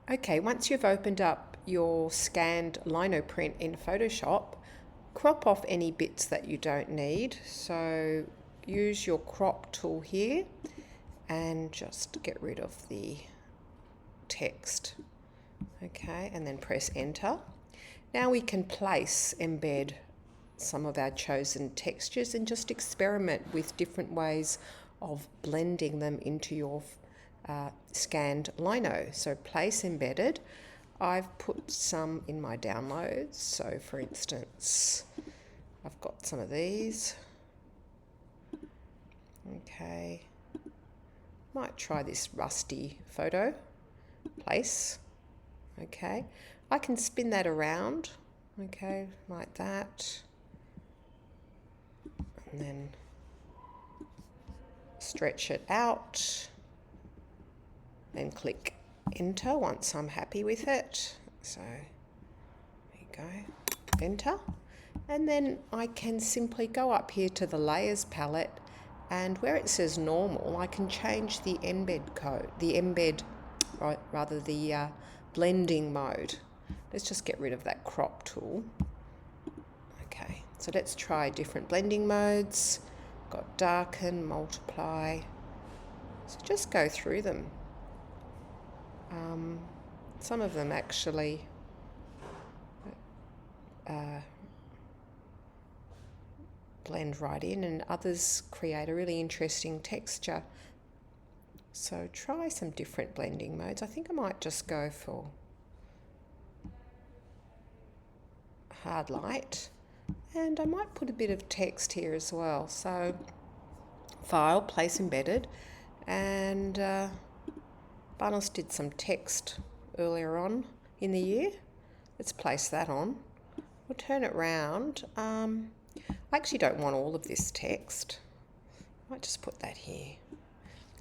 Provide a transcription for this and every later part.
Okay, once you've opened up your scanned lino print in Photoshop, crop off any bits that you don't need. So use your crop tool here and just get rid of the text. Okay, and then press enter. Now we can embed some of our chosen textures and just experiment with different ways of blending them into your scanned lino. So place embedded. I've put some in my downloads. So for instance, I've got some of these. Okay. Might try this rusty photo. Place. Okay. I can spin that around. Okay, like that. And then stretch it out and click enter once I'm happy with it. So there you go, enter. And then I can simply go up here to the layers palette, and where it says normal, I can change the blending mode. Let's just get rid of that crop tool. Okay, so let's try different blending modes. Got darken, multiply. So just go through them. Some of them actually blend right in, and others create a really interesting texture. So try some different blending modes. I think I might just go for hard light, and I might put a bit of text here as well. So file, place embedded, and Barnos did some text earlier on in the year. Let's place that on. We'll turn it round. I actually don't want all of this text. I might just put that here.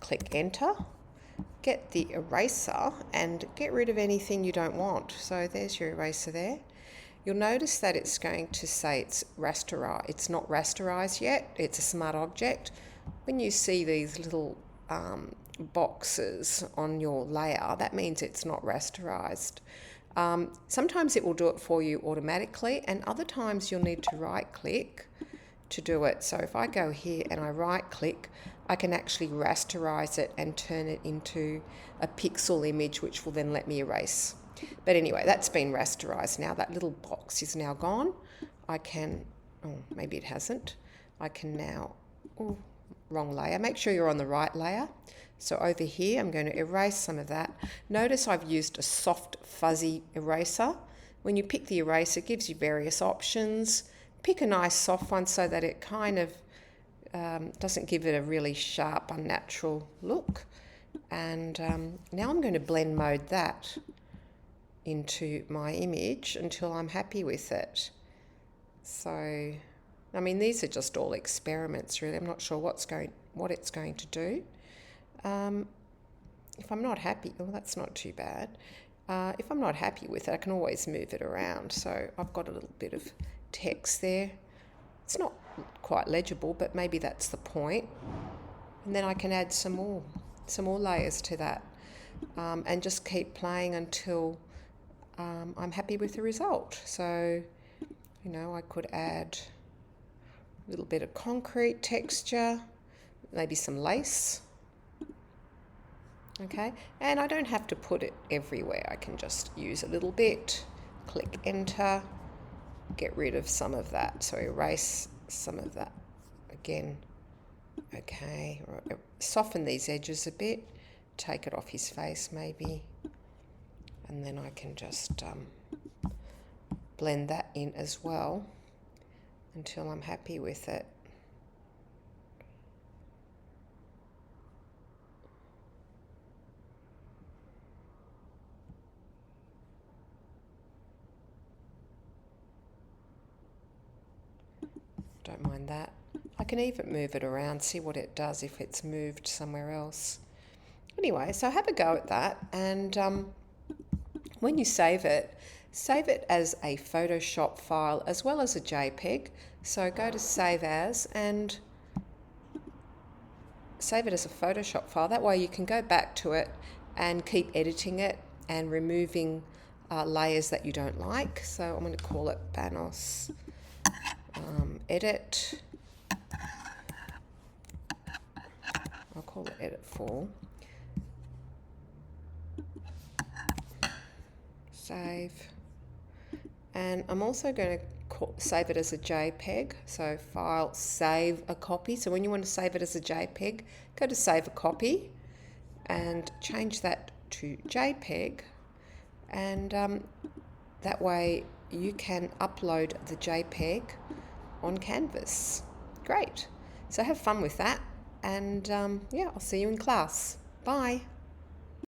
Click enter. Get the eraser and get rid of anything you don't want. So there's your eraser there. You'll notice that it's going to say it's rasterized. It's not rasterized yet. It's a smart object. When you see these little boxes on your layer, that means it's not rasterized. Sometimes it will do it for you automatically, and other times you'll need to right click to do it. So if I go here and I right click, I can actually rasterize it and turn it into a pixel image, which will then let me erase. But anyway, that's been rasterized now. That little box is now gone. I can, oh, maybe it hasn't. I can now, oh, wrong layer. Make sure you're on the right layer. So over here, I'm going to erase some of that. Notice I've used a soft, fuzzy eraser. When you pick the eraser, it gives you various options. Pick a nice soft one so that it kind of doesn't give it a really sharp, unnatural look. And now I'm going to blend mode that into my image until I'm happy with it. So, I mean, these are just all experiments, really. I'm not sure what it's going to do. If I'm not happy, oh, that's not too bad. If I'm not happy with it, I can always move it around. So I've got a little bit of text there. It's not quite legible, but maybe that's the point. And then I can add some more layers to that, and just keep playing until I'm happy with the result. So, you know, I could add a little bit of concrete texture, maybe some lace. Okay, and I don't have to put it everywhere. I can just use a little bit, click enter, get rid of some of that. So erase some of that again. Okay, soften these edges a bit, take it off his face maybe, and then I can just blend that in as well until I'm happy with it. Don't mind that. I can even move it around, see what it does if it's moved somewhere else. Anyway, so have a go at that, and when you save it as a Photoshop file as well as a JPEG. So go to Save As and save it as a Photoshop file. That way you can go back to it and keep editing it and removing layers that you don't like. So I'm going to call it Banos Edit. I'll call it Edit 4. Save. And I'm also going to save it as a JPEG. So File, Save a Copy. So when you want to save it as a JPEG, go to Save a Copy and change that to JPEG. And that way you can upload the JPEG on Canvas. Great. So have fun with that. And yeah, I'll see you in class. Bye.